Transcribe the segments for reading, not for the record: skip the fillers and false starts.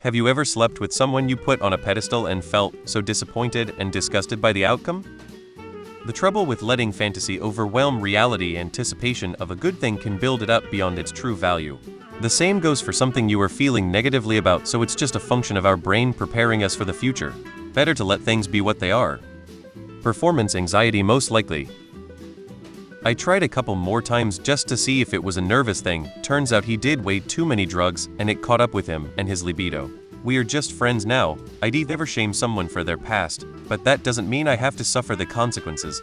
Have you ever slept with someone you put on a pedestal and felt so disappointed and disgusted by the outcome? The trouble with letting fantasy overwhelm reality, anticipation of a good thing can build it up beyond its true value. The same goes for something you are feeling negatively about, so it's just a function of our brain preparing us for the future. Better to let things be what they are. Performance anxiety most likely. I tried a couple more times just to see if it was a nervous thing. Turns out he did way too many drugs and it caught up with him and his libido. We are just friends now. I'd never shame someone for their past, but that doesn't mean I have to suffer the consequences.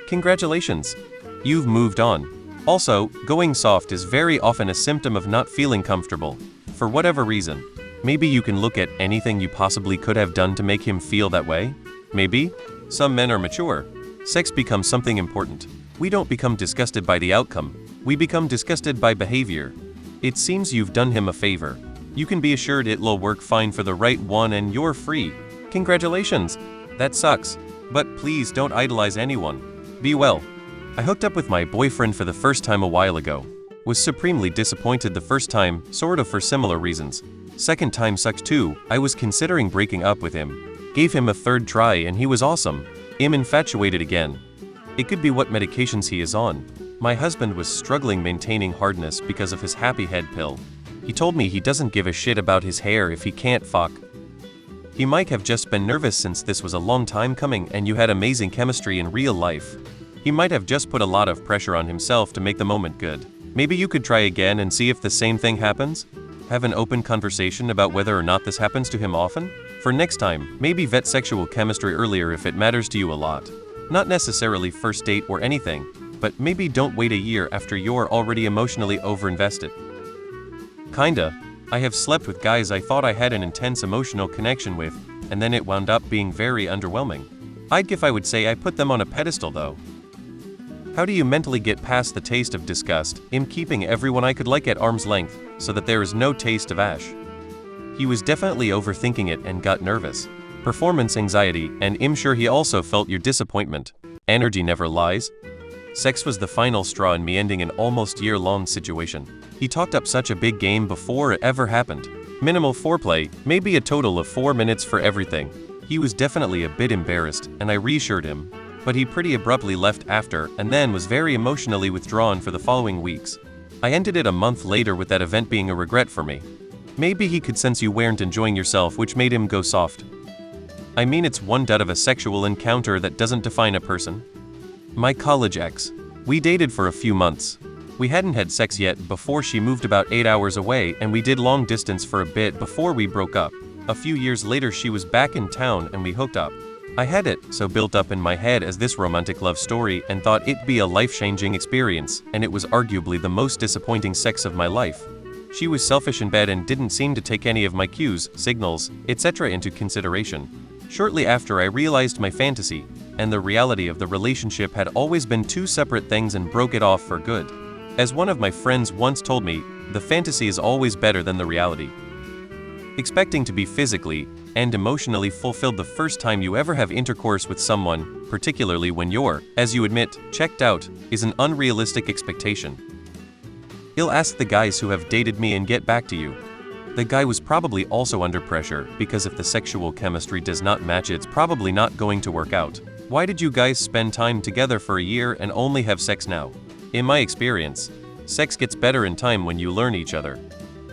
Congratulations! You've moved on. Also, going soft is very often a symptom of not feeling comfortable. For whatever reason. Maybe you can look at anything you possibly could have done to make him feel that way. Maybe. Some men are mature. Sex becomes something important. We don't become disgusted by the outcome. We become disgusted by behavior. It seems you've done him a favor. You can be assured it'll work fine for the right one and you're free. Congratulations! That sucks. But please don't idolize anyone. Be well. I hooked up with my boyfriend for the first time a while ago. Was supremely disappointed the first time, sort of for similar reasons. Second time sucked too. I was considering breaking up with him. Gave him a third try and he was awesome. I'm infatuated again. It could be what medications he is on. My husband was struggling maintaining hardness because of his happy head pill. He told me he doesn't give a shit about his hair if he can't fuck. He might have just been nervous since this was a long time coming and you had amazing chemistry in real life. He might have just put a lot of pressure on himself to make the moment good. Maybe you could try again and see if the same thing happens? Have an open conversation about whether or not this happens to him often? For next time, maybe vet sexual chemistry earlier if it matters to you a lot. Not necessarily first date or anything, but maybe don't wait a year after you're already emotionally overinvested. Kinda. I have slept with guys I thought I had an intense emotional connection with, and then it wound up being very underwhelming. I'd give I would say I put them on a pedestal though. How do you mentally get past the taste of disgust? I'm keeping everyone I could like at arm's length, so that there is no taste of ash. He was definitely overthinking it and got nervous. Performance anxiety, and I'm sure he also felt your disappointment. Energy never lies. Sex was the final straw in me ending an almost year-long situation. He talked up such a big game before it ever happened. Minimal foreplay, maybe a total of 4 minutes for everything. He was definitely a bit embarrassed, and I reassured him. But he pretty abruptly left after, and then was very emotionally withdrawn for the following weeks. I ended it a month later with that event being a regret for me. Maybe he could sense you weren't enjoying yourself, which made him go soft. I mean, it's one dud of a sexual encounter that doesn't define a person. My college ex. We dated for a few months. We hadn't had sex yet before she moved about 8 hours away, and we did long distance for a bit before we broke up. A few years later she was back in town and we hooked up. I had it so built up in my head as this romantic love story and thought it'd be a life-changing experience, and it was arguably the most disappointing sex of my life. She was selfish in bed and didn't seem to take any of my cues, signals, etc. into consideration. Shortly after I realized my fantasy and the reality of the relationship had always been two separate things and broke it off for good. As one of my friends once told me, the fantasy is always better than the reality. Expecting to be physically and emotionally fulfilled the first time you ever have intercourse with someone, particularly when you're, as you admit, checked out, is an unrealistic expectation. I'll ask the guys who have dated me and get back to you. The guy was probably also under pressure, because if the sexual chemistry does not match, it's probably not going to work out. Why did you guys spend time together for a year and only have sex now? In my experience, sex gets better in time when you learn each other.